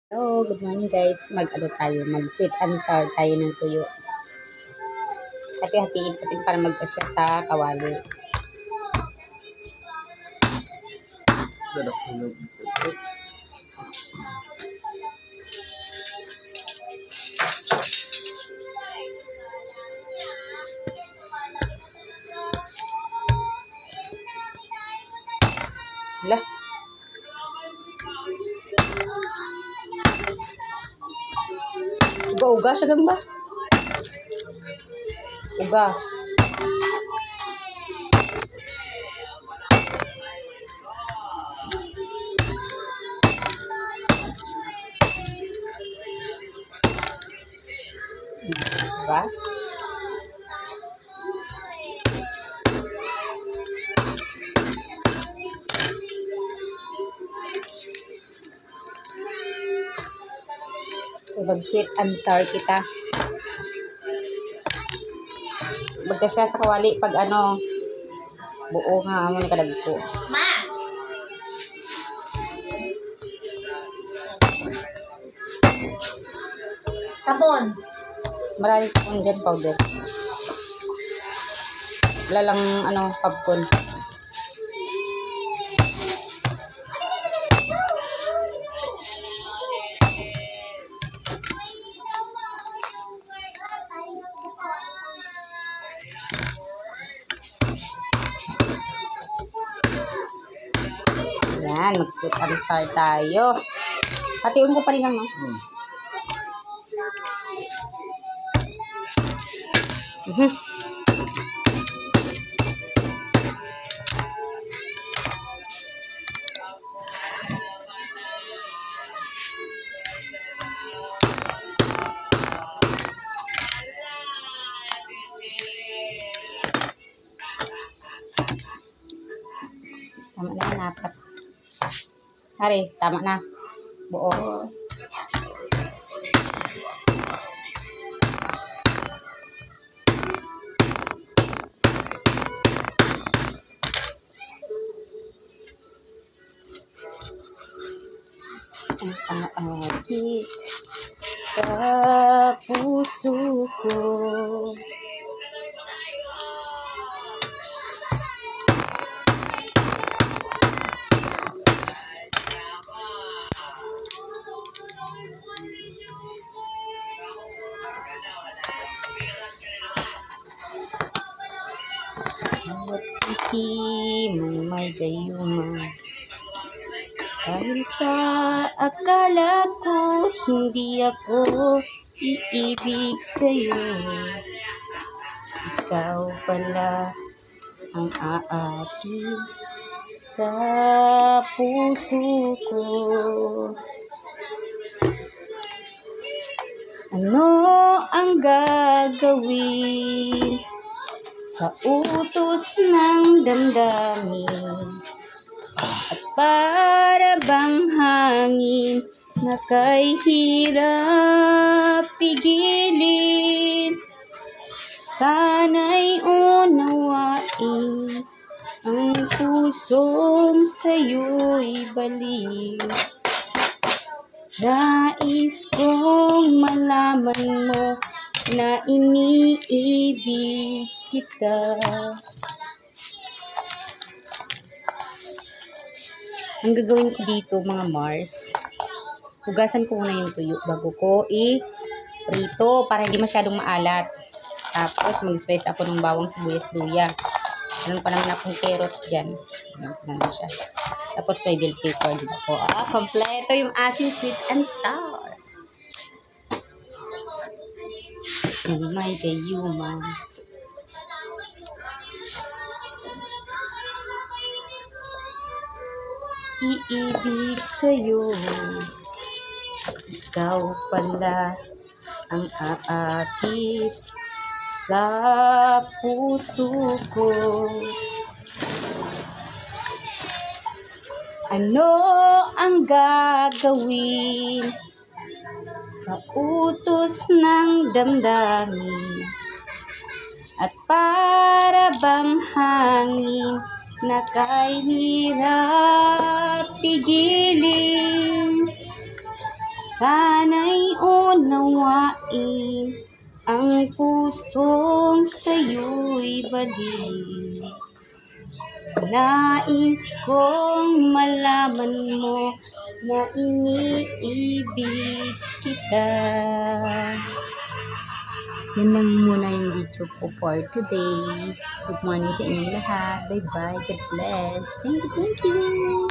Hello, good morning guys. Mag-ano tayo, mag-sweet and sour tayo ng tuyo. Hati-hatiin natin para magkasya sa kawali. Hala. Uga-uga siya gang ba? Uga. Diba? Mag-sweet and sour kita. Magkasya sa kawali pag ano, buo nga mo ni kadagko. Ma! Sabon. Maraming sabon dyan, powder. Wala lang ano, popcorn. Yan, mag-sweet and sour tayo. Hatiun ko pa rin lang, no? Tama na yan, apat. Hari, tama na. Buo. Ang aakit sa puso ko. Bawat piti mong may gayuma, dahil sa akala ko hindi ako iibig sa'yo. Ikaw pala ang aakit sa puso ko. Ano ang gagawin sa utos ng damdamin, at para bang hangin na kay hirap pigilin? Sana'y unawain ang pusong sa'yo'y baliw. Nais kong malaman mo na iniibig kita. Ang gagawin ko dito mga Mars, hugasan ko muna yung tuyo bago ko i-prito para hindi masyadong maalat. Tapos mag-slice ako ng bawang sibuyas luya. Meron pa naman akong carrots dyan. Ayan na siya. Tapos may bell pepper din ako. Kompleto yung ating sweet and sour. Oh my gayuma. Iibig sa'yo, ikaw pala ang aakit sa puso ko. Ano ang gagawin sa utos ng damdamin, at para bang hangin na kay hirap pigilin? Sana'y unawain ang pusong sa'yo'y balik. Nais kong malaman mo na iniibig kita. Yan lang muna yung video ko for today. Good morning sa inyong lahat. Bye-bye. God bless. Thank you.